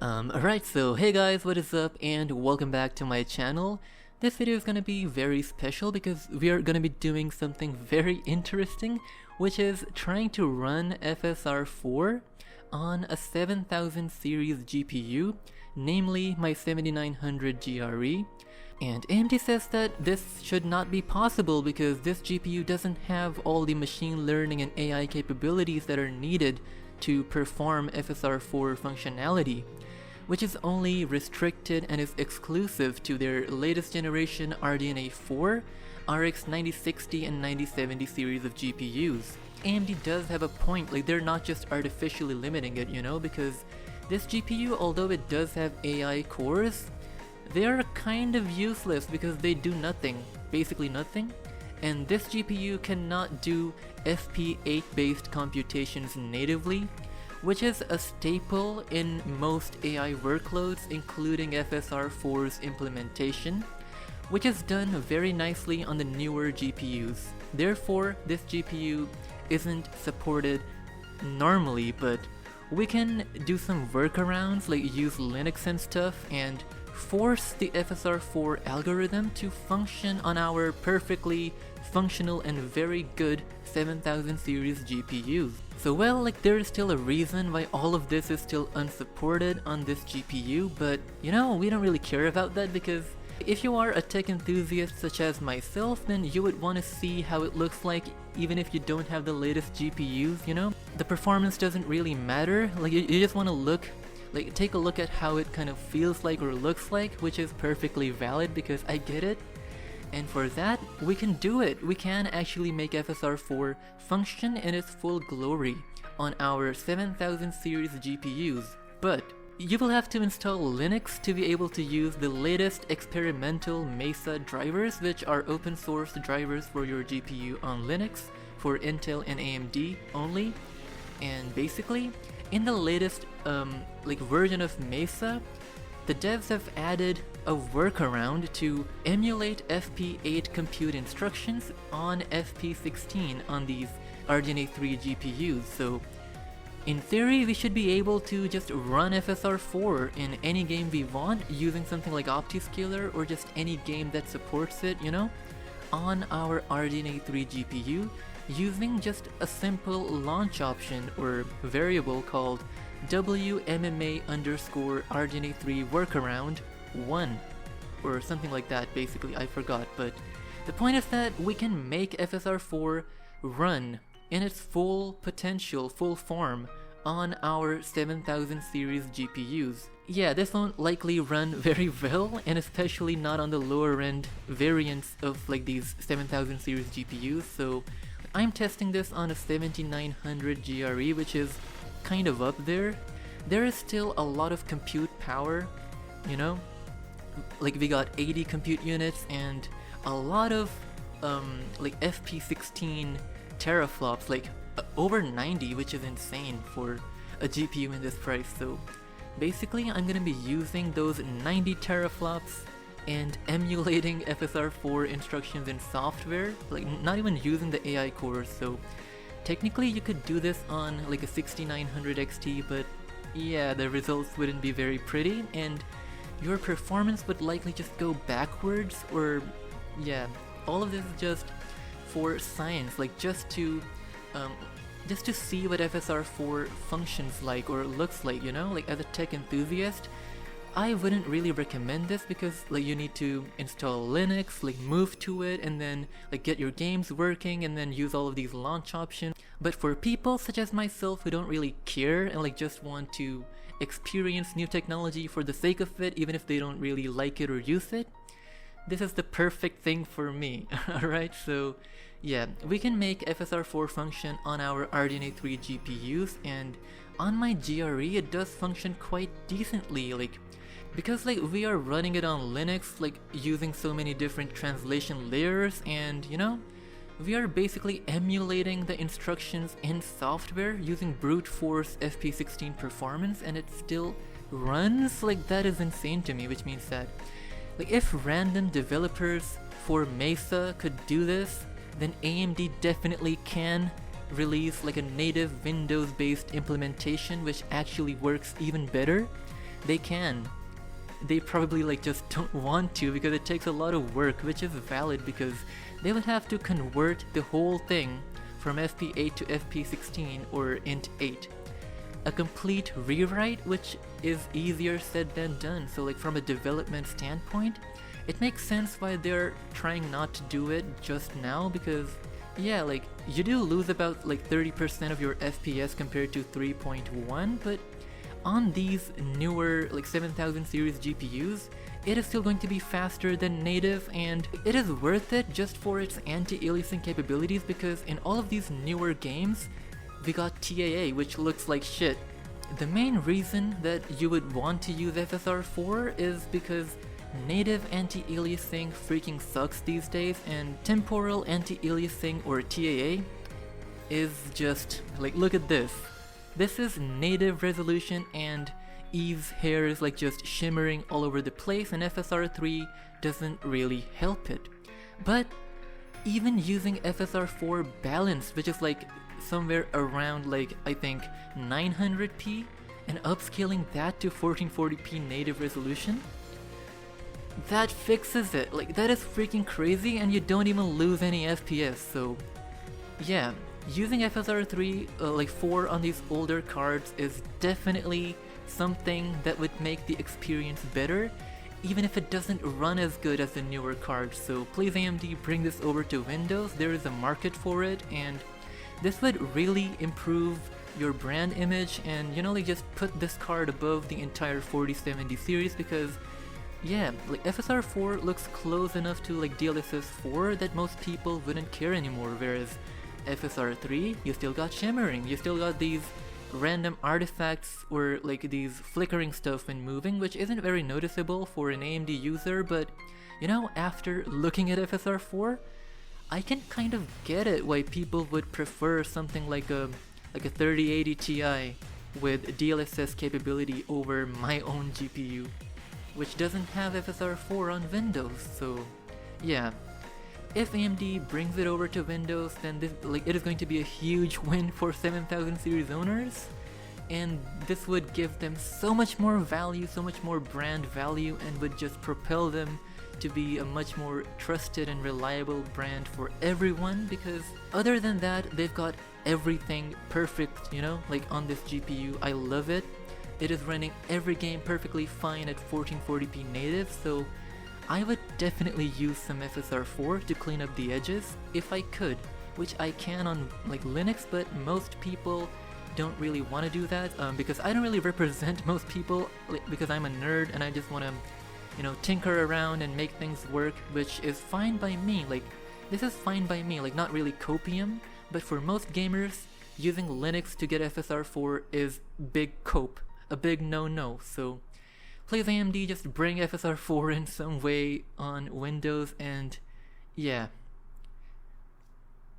Alright, so hey guys, what is up, and welcome back to my channel. This video is gonna be very special because we are gonna be doing something very interesting, which is trying to run FSR 4 on a 7000 series GPU, namely my 7900 GRE. And AMD says that this should not be possible because this GPU doesn't have all the machine learning and AI capabilities that are needed to perform FSR 4 functionality, which is only restricted and is exclusive to their latest generation RDNA 4, RX 9060 and 9070 series of GPUs. AMD does have a point, like they're not just artificially limiting it, you know, because this GPU, although it does have AI cores, they are kind of useless because they do nothing, basically nothing, and this GPU cannot do FP8 based computations natively, which is a staple in most AI workloads, including FSR 4's implementation, which is done very nicely on the newer GPUs. Therefore, this GPU isn't supported normally, but we can do some workarounds like use Linux and stuff and force the FSR 4 algorithm to function on our perfectly functional and very good 7000 series GPUs. So well, like there is still a reason why all of this is still unsupported on this GPU, but you know, we don't really care about that because if you are a tech enthusiast such as myself, then you would want to see how it looks like even if you don't have the latest GPUs, you know? The performance doesn't really matter, like you just want to look, like take a look at how it kind of feels like or looks like, which is perfectly valid because I get it. And for that, we can do it. We can actually make FSR 4 function in its full glory on our 7000 series GPUs. But you will have to install Linux to be able to use the latest experimental Mesa drivers, which are open source drivers for your GPU on Linux for Intel and AMD only. And basically, in the latest version of Mesa, the devs have added a workaround to emulate FP8 compute instructions on FP16 on these RDNA 3 GPUs. So in theory, we should be able to just run FSR 4 in any game we want using something like OptiScaler or just any game that supports it, you know, on our RDNA 3 GPU using just a simple launch option or variable called WMMA underscore RDNA 3 workaround 1 or something like that. Basically, I forgot, but the point is that we can make FSR 4 run in its full potential, full form on our 7000 series GPUs. Yeah, this won't likely run very well, and especially not on the lower end variants of like these 7000 series GPUs, so I'm testing this on a 7900 GRE, which is kind of up there. There is still a lot of compute power, you know, like we got 80 compute units and a lot of like FP16 teraflops, like over 90, which is insane for a GPU in this price. So basically I'm gonna be using those 90 teraflops and emulating FSR 4 instructions in software, like not even using the AI cores. So technically you could do this on like a 6900 XT, but yeah, the results wouldn't be very pretty and your performance would likely just go backwards, or yeah, all of this is just for science, like just to see what FSR 4 functions like or looks like, you know, like as a tech enthusiast. I wouldn't really recommend this because like you need to install Linux, like move to it and then like get your games working and then use all of these launch options. But for people such as myself who don't really care and like just want to experience new technology for the sake of it, even if they don't really like it or use it, this is the perfect thing for me. Alright, so yeah, we can make FSR 4 function on our RDNA 3 GPUs, and on my GRE it does function quite decently, like because like we are running it on Linux, like using so many different translation layers, and you know, we are basically emulating the instructions in software using brute force FP16 performance, and it still runs. Like that is insane to me, which means that like if random developers for Mesa could do this, then AMD definitely can release like a native Windows based implementation which actually works even better. they can. They probably like just don't want to because it takes a lot of work, which is valid because they would have to convert the whole thing from FP8 to FP16 or int 8. A complete rewrite, which is easier said than done. So like from a development standpoint, it makes sense why they're trying not to do it just now, because yeah, like you do lose about like 30% of your FPS compared to 3.1, but on these newer like 7000 series GPUs, it is still going to be faster than native, and it is worth it just for its anti-aliasing capabilities, because in all of these newer games, we got TAA, which looks like shit. The main reason that you would want to use FSR 4 is because native anti-aliasing freaking sucks these days, and temporal anti-aliasing or TAA is just like, look at this. This is native resolution and Eve's hair is like just shimmering all over the place, and FSR 3 doesn't really help it. But even using FSR 4 balanced, which is like somewhere around like I think 900p, and upscaling that to 1440p native resolution, that fixes it. Like that is freaking crazy, and you don't even lose any FPS. So yeah, using FSR 3 like 4 on these older cards is definitely something that would make the experience better, even if it doesn't run as good as the newer cards. So please AMD, bring this over to Windows. There is a market for it, and this would really improve your brand image, and you know, like just put this card above the entire 4070 series, because yeah, like FSR 4 looks close enough to like DLSS 4 that most people wouldn't care anymore, whereas FSR 3, you still got shimmering, you still got these random artifacts or like these flickering stuff when moving, which isn't very noticeable for an AMD user, but you know, after looking at FSR 4, I can kind of get it why people would prefer something like a 3080 Ti with DLSS capability over my own GPU, which doesn't have FSR 4 on Windows. So yeah, if AMD brings it over to Windows, then this, like, it is going to be a huge win for 7000 series owners, and this would give them so much more value, so much more brand value, and would just propel them to be a much more trusted and reliable brand for everyone, because other than that, they've got everything perfect, you know, like on this GPU. I love it. It is running every game perfectly fine at 1440p native, so I would definitely use some FSR 4 to clean up the edges if I could, which I can on like Linux, but most people don't really want to do that, because I don't really represent most people, because I'm a nerd and I just want to, you know, tinker around and make things work, which is fine by me. Like, this is fine by me, like not really copium, but for most gamers, using Linux to get FSR 4 is big cope, a big no-no. So please AMD, just bring FSR 4 in some way on Windows, and yeah.